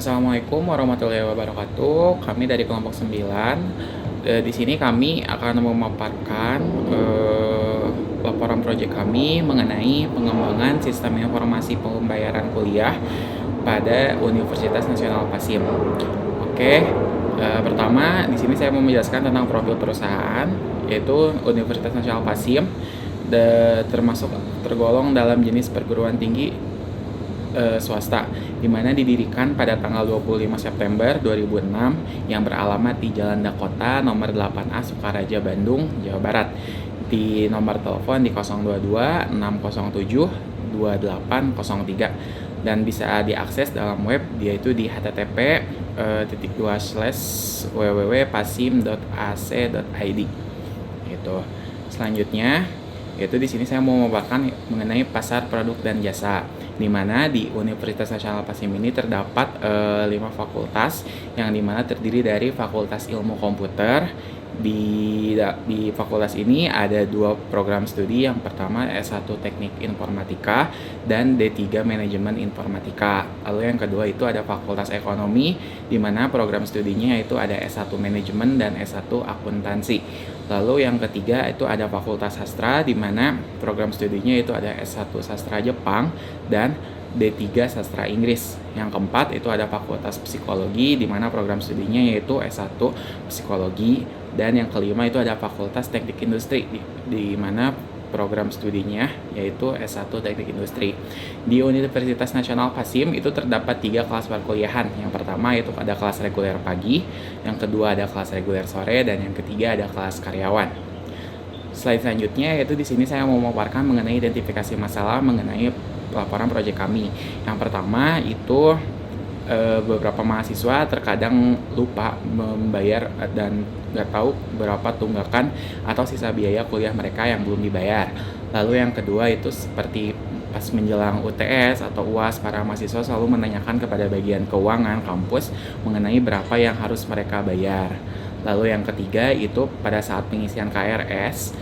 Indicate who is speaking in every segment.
Speaker 1: Assalamualaikum warahmatullahi wabarakatuh. Kami dari kelompok 9. Di sini kami akan memaparkan laporan proyek kami mengenai pengembangan sistem informasi pembayaran kuliah pada Universitas Nasional Pasim. Oke, pertama di sini saya mau menjelaskan tentang profil perusahaan, yaitu Universitas Nasional Pasim termasuk tergolong dalam jenis perguruan tinggi swasta, di mana didirikan pada tanggal 25 September 2006 yang beralamat di Jalan Dakota nomor 8A Sukaraja, Bandung, Jawa Barat. Di nomor telepon di 022 607 2803 dan bisa diakses dalam web, yaitu di http://www.pasim.ac.id gitu. Selanjutnya, yaitu di sini saya mau memaparkan mengenai pasar produk dan jasa, di mana di Universitas Nasional Pasim ini terdapat 5 fakultas, yang dimana terdiri dari Fakultas Ilmu Komputer. Di fakultas ini ada 2 program studi, yang pertama S1 Teknik Informatika dan D3 Manajemen Informatika. Lalu yang kedua itu ada Fakultas Ekonomi, di mana program studinya itu ada S1 Manajemen dan S1 Akuntansi. Lalu yang ketiga itu ada Fakultas Sastra, di mana program studinya itu ada S1 Sastra Jepang dan D3 Sastra Inggris. Yang keempat itu ada Fakultas Psikologi, di mana program studinya yaitu S1 Psikologi. Dan yang kelima itu ada Fakultas Teknik Industri, di mana program studinya yaitu S1 Teknik Industri. Di Universitas Nasional Pasim itu terdapat 3 kelas perkuliahan. Yang pertama itu ada kelas reguler pagi, yang kedua ada kelas reguler sore, dan yang ketiga ada kelas karyawan. Slide selanjutnya yaitu di sini saya mau memaparkan mengenai identifikasi masalah mengenai laporan proyek kami. Yang pertama itu beberapa mahasiswa terkadang lupa membayar dan nggak tahu berapa tunggakan atau sisa biaya kuliah mereka yang belum dibayar. Lalu yang kedua itu seperti pas menjelang UTS atau UAS, para mahasiswa selalu menanyakan kepada bagian keuangan kampus mengenai berapa yang harus mereka bayar. Lalu yang ketiga itu pada saat pengisian KRS,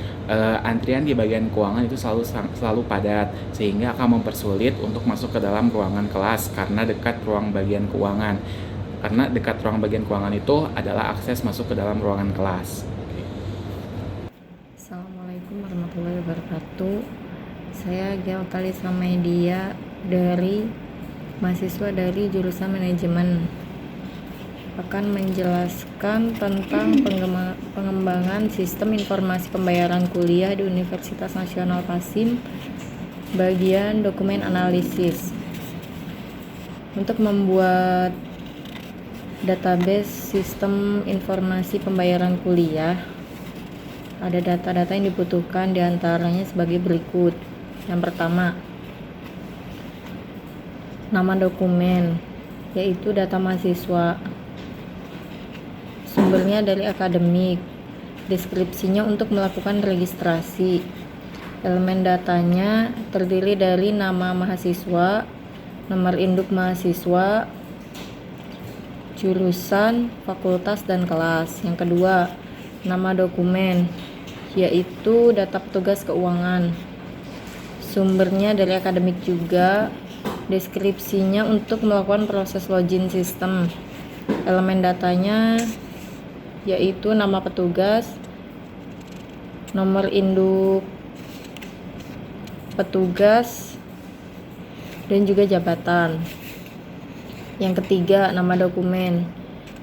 Speaker 1: antrian di bagian keuangan itu selalu padat, sehingga akan mempersulit untuk masuk ke dalam ruangan kelas karena dekat ruang bagian keuangan. Karena dekat ruang bagian keuangan itu adalah akses masuk ke dalam ruangan kelas.
Speaker 2: Assalamualaikum warahmatullahi wabarakatuh. Saya Gialtalisa Media dari mahasiswa dari jurusan manajemen, akan menjelaskan tentang pengembangan sistem informasi pembayaran kuliah di Universitas Nasional Pasim, bagian dokumen analisis. Untuk membuat database sistem informasi pembayaran kuliah, ada data-data yang dibutuhkan, diantaranya sebagai berikut. Yang pertama, nama dokumen, yaitu data mahasiswa, sumbernya dari akademik, deskripsinya untuk melakukan registrasi. Elemen datanya terdiri dari nama mahasiswa, nomor induk mahasiswa, jurusan, fakultas, dan kelas. Yang kedua, nama dokumen, yaitu data petugas keuangan, sumbernya dari akademik juga, deskripsinya untuk melakukan proses login sistem. Elemen datanya yaitu nama petugas, nomor induk petugas, dan juga jabatan. Yang ketiga, nama dokumen,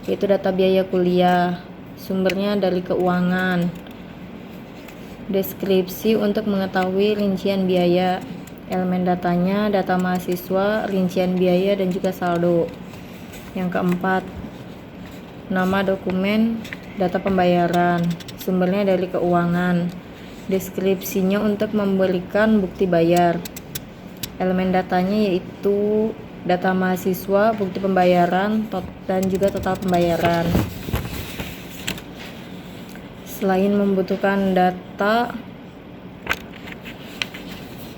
Speaker 2: yaitu data biaya kuliah, sumbernya dari keuangan, deskripsi untuk mengetahui rincian biaya. Elemen datanya data mahasiswa, rincian biaya, dan juga saldo. Yang keempat, nama dokumen, data pembayaran, sumbernya dari keuangan, deskripsinya untuk memberikan bukti bayar. Elemen datanya yaitu data mahasiswa, bukti pembayaran, dan juga total pembayaran. Selain membutuhkan data,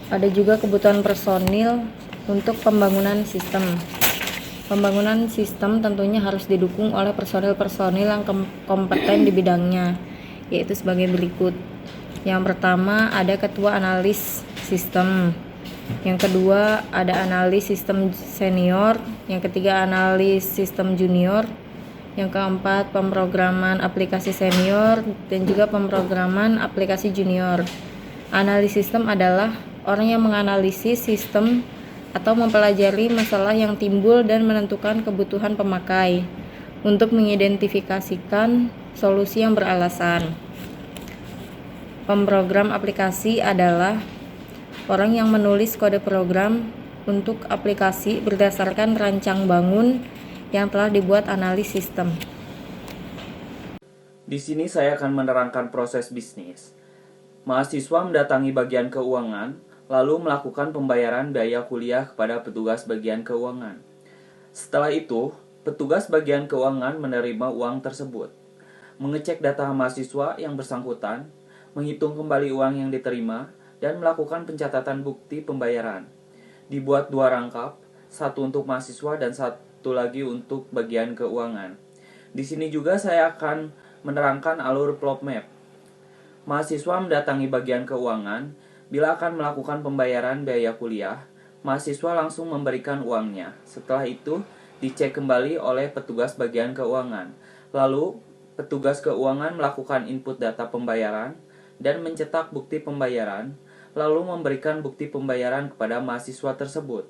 Speaker 2: ada juga kebutuhan personil untuk pembangunan sistem. Pembangunan sistem tentunya harus didukung oleh personil-personil yang kompeten di bidangnya, yaitu sebagai berikut. Yang pertama, ada ketua analis sistem, Yang kedua ada analis sistem senior, yang ketiga analis sistem junior, yang keempat pemrograman aplikasi senior dan juga pemrograman aplikasi junior. Analis sistem adalah orang yang menganalisis sistem atau mempelajari masalah yang timbul dan menentukan kebutuhan pemakai untuk mengidentifikasikan solusi yang beralasan. Pemrogram aplikasi adalah orang yang menulis kode program untuk aplikasi berdasarkan rancang bangun yang telah dibuat analis sistem.
Speaker 3: Di sini saya akan menerangkan proses bisnis. Mahasiswa mendatangi bagian keuangan, lalu melakukan pembayaran biaya kuliah kepada petugas bagian keuangan. Setelah itu, petugas bagian keuangan menerima uang tersebut, mengecek data mahasiswa yang bersangkutan, menghitung kembali uang yang diterima, dan melakukan pencatatan bukti pembayaran. Dibuat 2 rangkap, satu untuk mahasiswa dan satu lagi untuk bagian keuangan. Di sini juga saya akan menerangkan alur plot map. Mahasiswa mendatangi bagian keuangan, bila akan melakukan pembayaran biaya kuliah, mahasiswa langsung memberikan uangnya. Setelah itu, dicek kembali oleh petugas bagian keuangan. Lalu, petugas keuangan melakukan input data pembayaran dan mencetak bukti pembayaran, lalu memberikan bukti pembayaran kepada mahasiswa tersebut.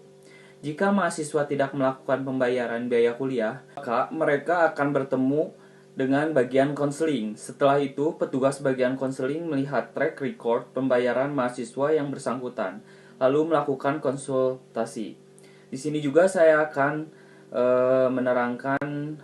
Speaker 3: Jika mahasiswa tidak melakukan pembayaran biaya kuliah, maka mereka akan bertemu dengan bagian konseling. Setelah itu, petugas bagian konseling melihat track record pembayaran mahasiswa yang bersangkutan, lalu melakukan konsultasi. Di sini juga saya akan menerangkan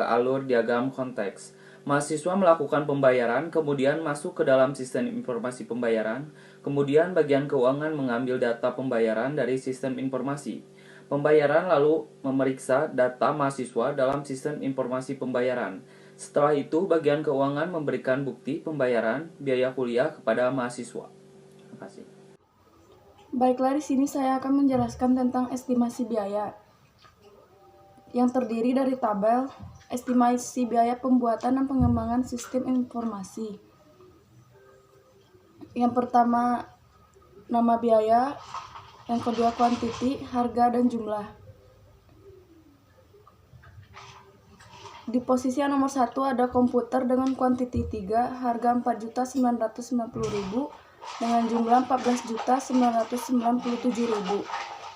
Speaker 3: alur diagram konteks. Mahasiswa melakukan pembayaran, kemudian masuk ke dalam sistem informasi pembayaran, kemudian bagian keuangan mengambil data pembayaran dari sistem informasi. Pembayaran lalu memeriksa data mahasiswa dalam sistem informasi pembayaran. Setelah itu, bagian keuangan memberikan bukti pembayaran biaya kuliah kepada mahasiswa. Terima kasih.
Speaker 4: Baiklah, di sini saya akan menjelaskan tentang estimasi biaya yang terdiri dari tabel estimasi biaya pembuatan dan pengembangan sistem informasi. Yang pertama, nama biaya, yang kedua kuantiti, harga, dan jumlah. Di posisi yang nomor 1 ada komputer dengan kuantiti 3, harga 4.990.000 dengan jumlah 14.997.000.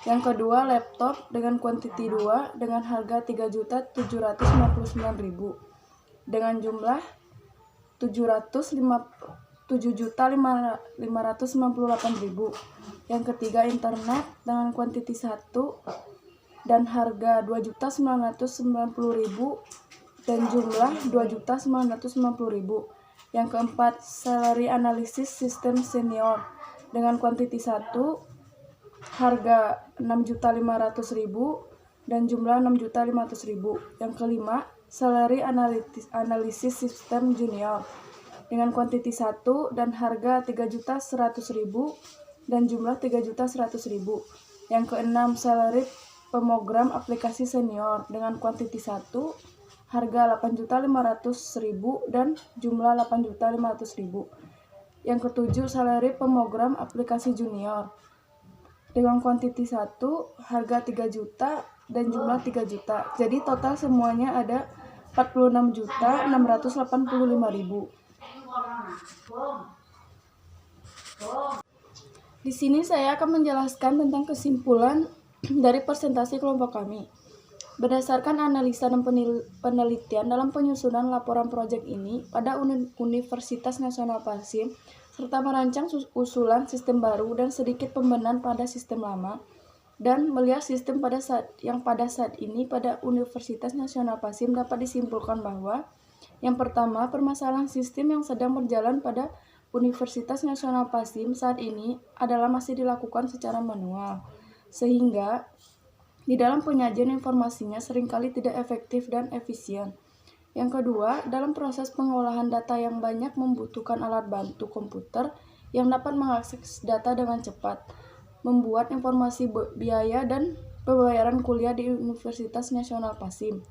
Speaker 4: Yang kedua laptop dengan kuantiti 2 dengan harga 3.799.000 dengan jumlah 7.598.000. Yang ketiga internet dengan kuantiti 1 dan harga 2.990.000 dan jumlah 2.990.000. Yang keempat salary analisis sistem senior dengan kuantiti 1, harga 6.500.000 dan jumlah 6.500.000. Yang kelima salary analisis sistem junior dengan kuantiti 1 dan harga 3.100.000 dan jumlah 3.100.000. Yang keenam salary pemrogram aplikasi senior dengan kuantiti 1, harga 8.500.000 dan jumlah 8.500.000. Yang ketujuh salary pemrogram aplikasi junior dengan kuantiti 1, harga 3 juta dan jumlah 3 juta. Jadi total semuanya ada 46.685.000. Di sini saya akan menjelaskan tentang kesimpulan dari presentasi kelompok kami. Berdasarkan analisa dan penelitian dalam penyusunan laporan proyek ini pada Universitas Nasional Pasim, serta merancang usulan sistem baru dan sedikit pembenahan pada sistem lama, dan melihat sistem pada saat ini pada Universitas Nasional Pasim dapat disimpulkan bahwa yang pertama, permasalahan sistem yang sedang berjalan pada Universitas Nasional Pasim saat ini adalah masih dilakukan secara manual, sehingga di dalam penyajian informasinya seringkali tidak efektif dan efisien. Yang kedua, dalam proses pengolahan data yang banyak membutuhkan alat bantu komputer yang dapat mengakses data dengan cepat, membuat informasi biaya dan pembayaran kuliah di Universitas Nasional Pasim.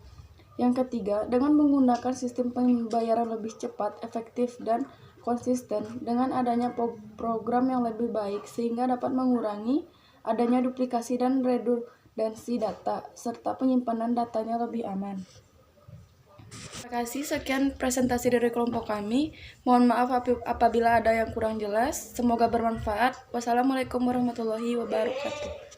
Speaker 4: Yang ketiga, dengan menggunakan sistem pembayaran lebih cepat, efektif, dan konsisten dengan adanya program yang lebih baik sehingga dapat mengurangi adanya duplikasi dan redundansi data, serta penyimpanan datanya lebih aman. Terima kasih, sekian presentasi dari kelompok kami. Mohon maaf apabila ada yang kurang jelas. Semoga bermanfaat. Wassalamualaikum warahmatullahi wabarakatuh.